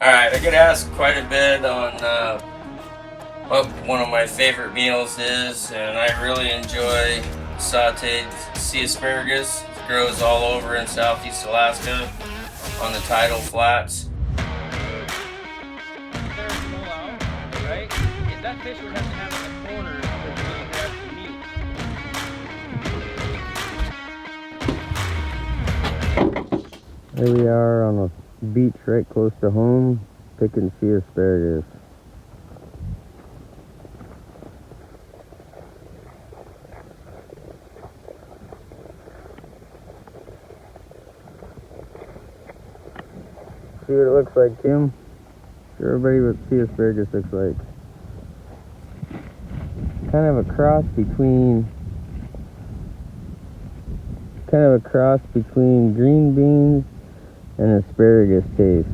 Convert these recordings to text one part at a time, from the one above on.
Alright, I get asked quite a bit on what one of my favorite meals is, and I really enjoy sauteed sea asparagus. It grows all over in southeast Alaska on the tidal flats. Right? That fish would have to have in the corner to grab the meat. Here we are on a beach right close to home, picking sea asparagus. See what it looks like, Kim? Show everybody what sea asparagus looks like. Kind of a cross between green beans and asparagus taste,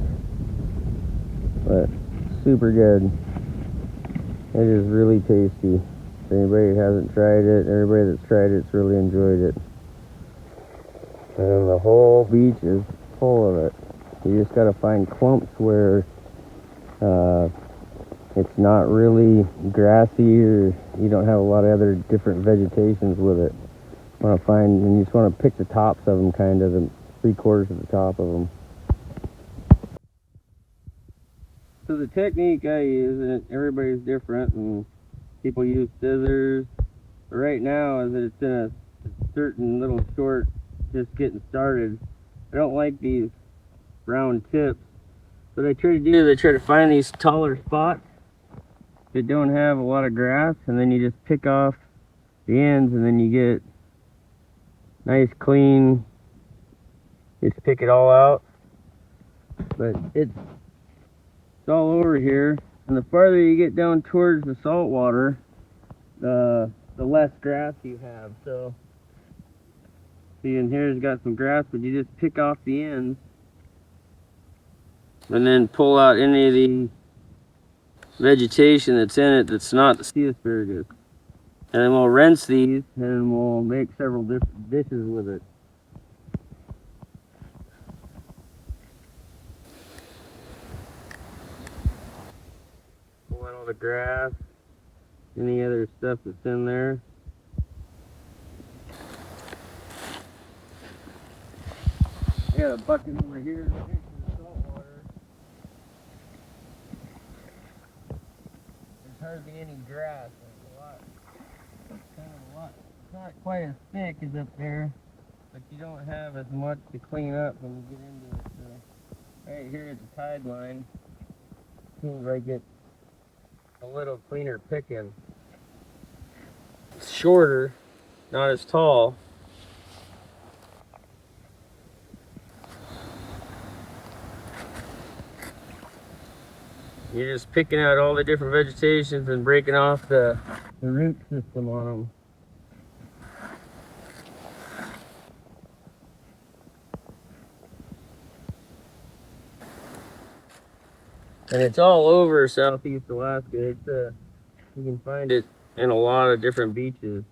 but super good. It is really tasty. If anybody hasn't tried it, everybody that's tried it's really enjoyed it. And the whole beach is full of it. You just gotta find clumps where it's not really grassy, or you don't have a lot of other different vegetations with it. You just want to pick the tops of them, kind of the 3/4 of the top of them. So the technique I use, and everybody's different, and people use scissors. But right now, as it's in a certain little short, just getting started, I don't like these round tips. What I try to do is I try to find these taller spots that don't have a lot of grass, and then you just pick off the ends, and then you get nice clean, just pick it all out. But it's all over here, and the farther you get down towards the salt water, the less grass you have. So see, in here's got some grass, but you just pick off the ends and then pull out any of the vegetation that's in it that's not the sea asparagus. And then we'll rinse these, and we'll make several different dishes with it. Pull out all the grass, any other stuff that's in there. I got a bucket over here. There's hardly any grass. It's not quite as thick as up there, but you don't have as much to clean up when you get into it. So right here at the tide line, seems like it's a little cleaner picking. It's shorter, not as tall. You're just picking out all the different vegetations and breaking off the root system on them. And it's all over southeast Alaska. You can find it in a lot of different beaches.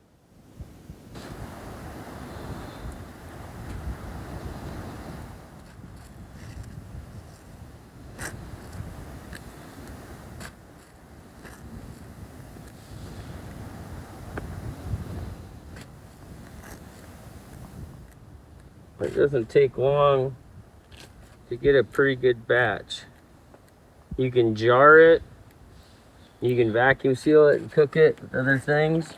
It doesn't take long to get a pretty good batch. You can jar it, you can vacuum seal it and cook it with other things.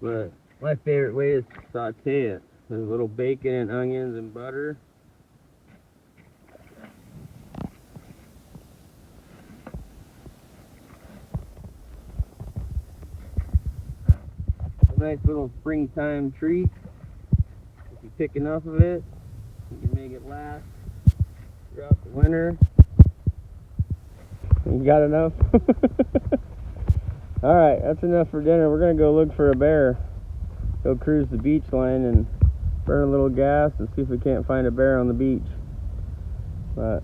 But my favorite way is to saute it. There's a little bacon and onions and butter. A nice little springtime treat. If you pick enough of it, you can make it last throughout the winter. You got enough? Alright, that's enough for dinner. We're going to go look for a bear. Go cruise the beach line and burn a little gas and see if we can't find a bear on the beach. But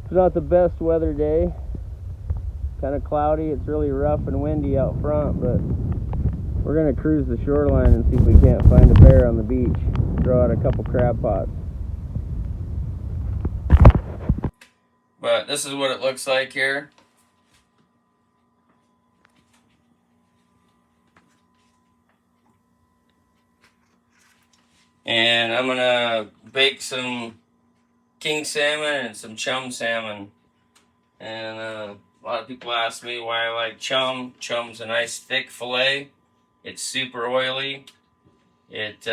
it's not the best weather day. Kind of cloudy. It's really rough and windy out front, but We're gonna cruise the shoreline and see if we can't find a bear on the beach. Throw out a couple crab pots. But this is what it looks like here. And I'm gonna bake some king salmon and some chum salmon. And a lot of people ask me why I like chum. Chum's a nice thick fillet. It's super oily. It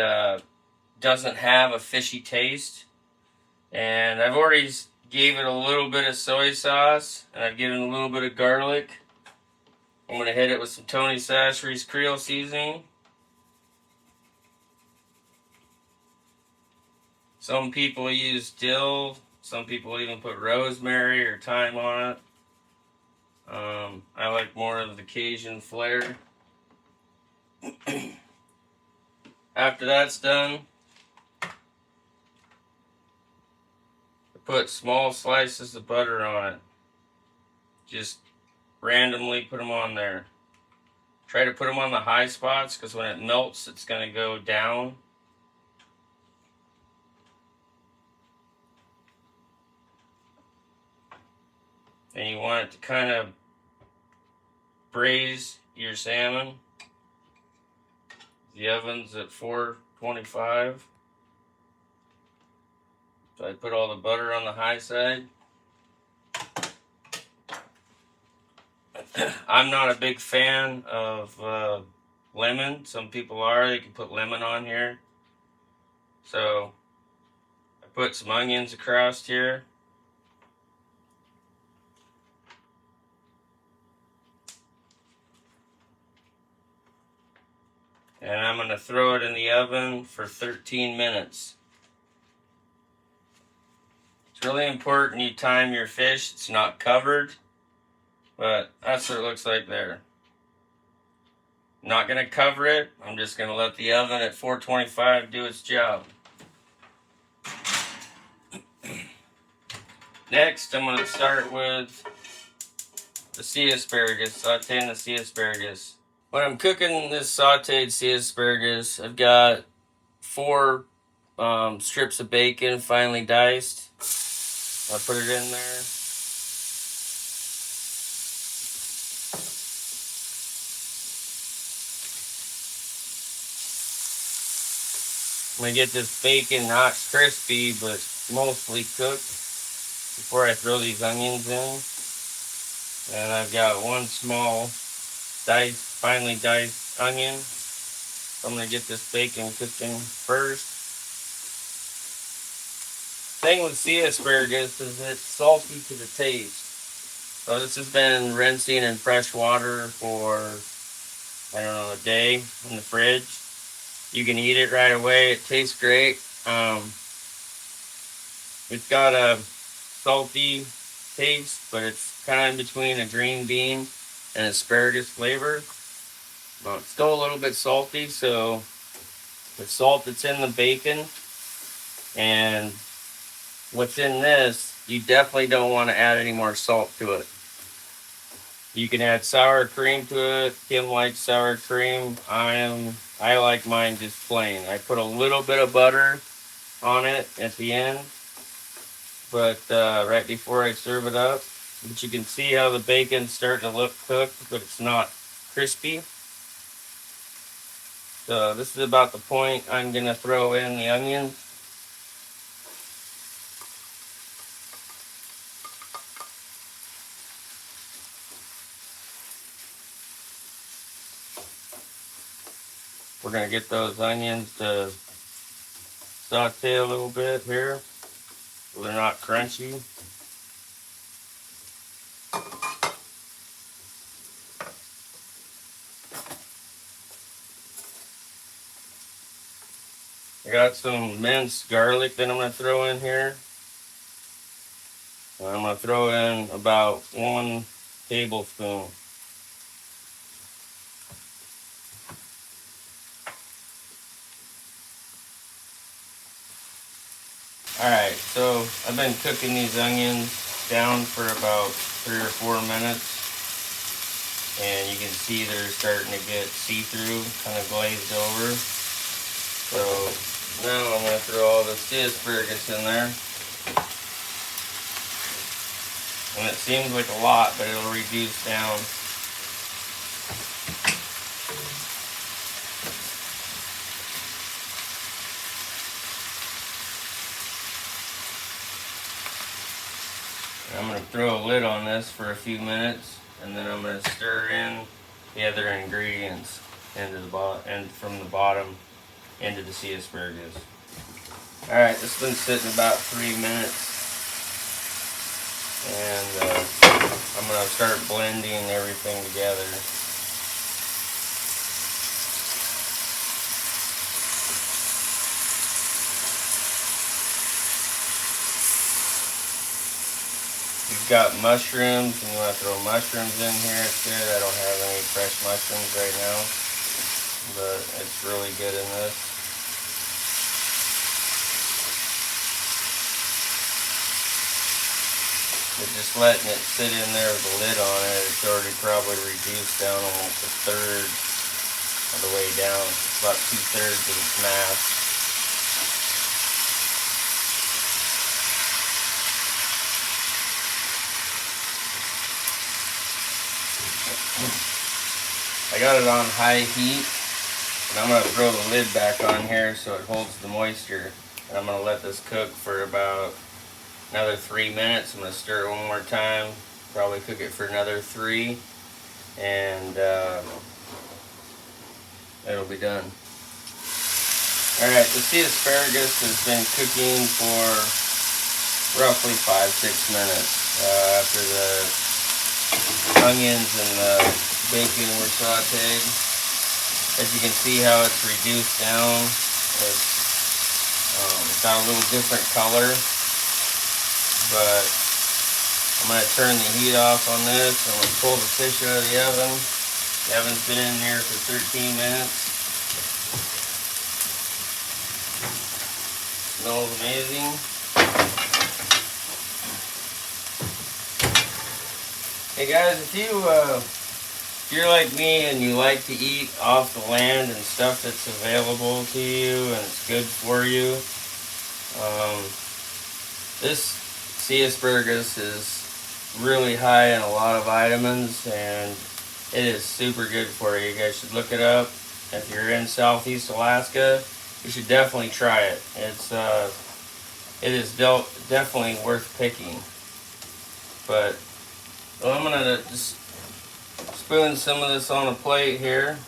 doesn't have a fishy taste. And I've already gave it a little bit of soy sauce, and I've given a little bit of garlic. I'm gonna hit it with some Tony Chachere's Creole seasoning. Some people use dill. Some people even put rosemary or thyme on it. I like more of the Cajun flair. After that's done, I put small slices of butter on it. Just randomly put them on there. Try to put them on the high spots because when it melts, it's going to go down. And you want it to kind of braise your salmon. The oven's at 425. So I put all the butter on the high side. I'm not a big fan of lemon. Some people are. They can put lemon on here. So I put some onions across here. And I'm going to throw it in the oven for 13 minutes. It's really important you time your fish. It's not covered, but that's what it looks like there. I'm not going to cover it. I'm just going to let the oven at 425 do its job. Next, I'm going to start with the sea asparagus, sauteing the sea asparagus. When I'm cooking this sauteed sea asparagus, I've got 4 strips of bacon finely diced. I put it in there. I'm going to get this bacon not crispy, but mostly cooked before I throw these onions in. And I've got 1 small finely diced onion. So I'm going to get this bacon cooking first. Thing with sea asparagus is it's salty to the taste. So this has been rinsing in fresh water for, I don't know, a day in the fridge. You can eat it right away. It tastes great. It's got a salty taste, but it's kind of in between a green bean and asparagus flavor. Well, it's still a little bit salty, so the salt that's in the bacon and what's in this, you definitely don't want to add any more salt to it. You can add sour cream to it. Kim likes sour cream. I like mine just plain. I put a little bit of butter on it at the end, but right before I serve it up. But you can see how the bacon's starting to look cooked, but it's not crispy. So this is about the point I'm gonna throw in the onions. We're gonna get those onions to saute a little bit here so they're not crunchy. I got some minced garlic that I'm going to throw in here. I'm going to throw in about 1 tablespoon. Alright, so I've been cooking these onions down for about 3 or 4 minutes. and you can see they're starting to get see-through, kind of glazed over. So now I'm going to throw all the sea asparagus in there. And it seems like a lot, but it'll reduce down. And I'm going to throw a lid on this for a few minutes, and then I'm going to stir in the other ingredients into the and from the bottom into the sea asparagus. Alright, this has been sitting about 3 minutes, and I'm going to start blending everything together. You've got mushrooms, and you want to throw mushrooms in here. It's good. I don't have any fresh mushrooms right now, but it's really good in this. But just letting it sit in there with the lid on it, it's already probably reduced down almost a third of the way down. It's about 2/3 of its mass. I got it on high heat, and I'm going to throw the lid back on here so it holds the moisture. And I'm going to let this cook for about another 3 minutes. I'm going to stir it one more time, probably cook it for another 3, and it'll be done. Alright, the sea asparagus has been cooking for roughly 5-6 minutes after the onions and the bacon were sauteed. As you can see how it's reduced down. It's got a little different color, but I'm going to turn the heat off on this. I'm going to pull the fish out of the oven. The oven's been in there for 13 minutes. Smells amazing. Hey guys, if you're like me and you like to eat off the land and stuff that's available to you and it's good for you, this sea asparagus is really high in a lot of vitamins, and it is super good for you. You guys should look it up. If you're in Southeast Alaska, you should definitely try it. It is definitely worth picking. But well, I'm gonna just spoon some of this on a plate here.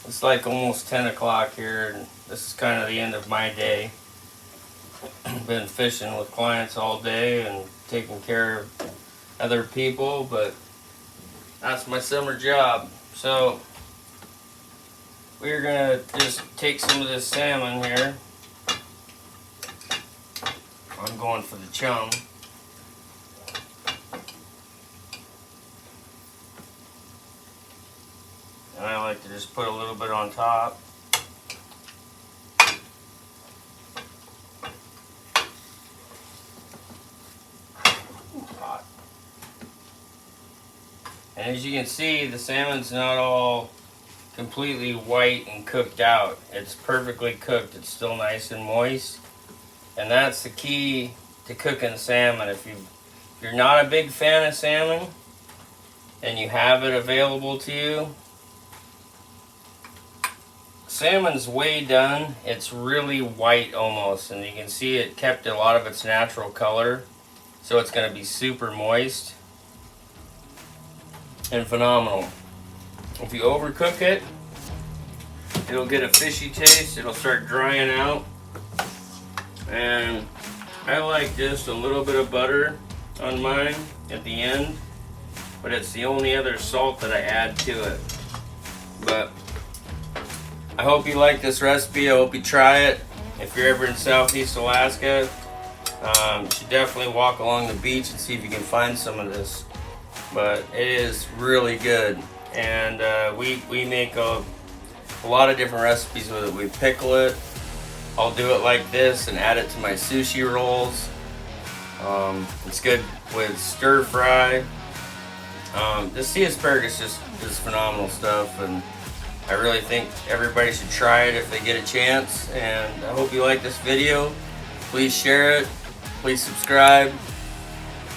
It's like almost 10 o'clock here, and this is kind of the end of my day. Been fishing with clients all day and taking care of other people, but that's my summer job. So we're gonna just take some of this salmon here. I'm going for the chum. And I like to just put a little bit on top. Hot. And as you can see, the salmon's not all completely white and cooked out. It's perfectly cooked. It's still nice and moist. And that's the key to cooking salmon. If you're not a big fan of salmon and you have it available to you, salmon's way done. It's really white almost, and you can see it kept a lot of its natural color, so it's going to be super moist and phenomenal. If you overcook it, it'll get a fishy taste. It'll start drying out. And I like just a little bit of butter on mine at the end, but it's the only other salt that I add to it. But I hope you like this recipe. I hope you try it. If you're ever in Southeast Alaska, you should definitely walk along the beach and see if you can find some of this. But it is really good, and we make a lot of different recipes with it. We pickle it. I'll do it like this and add it to my sushi rolls. It's good with stir fry. The sea asparagus just is phenomenal stuff, and I really think everybody should try it if they get a chance. And I hope you like this video. Please share it, please subscribe,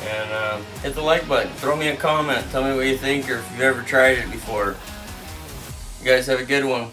and hit the like button. Throw me a comment, tell me what you think, or if you've ever tried it before. You guys have a good one.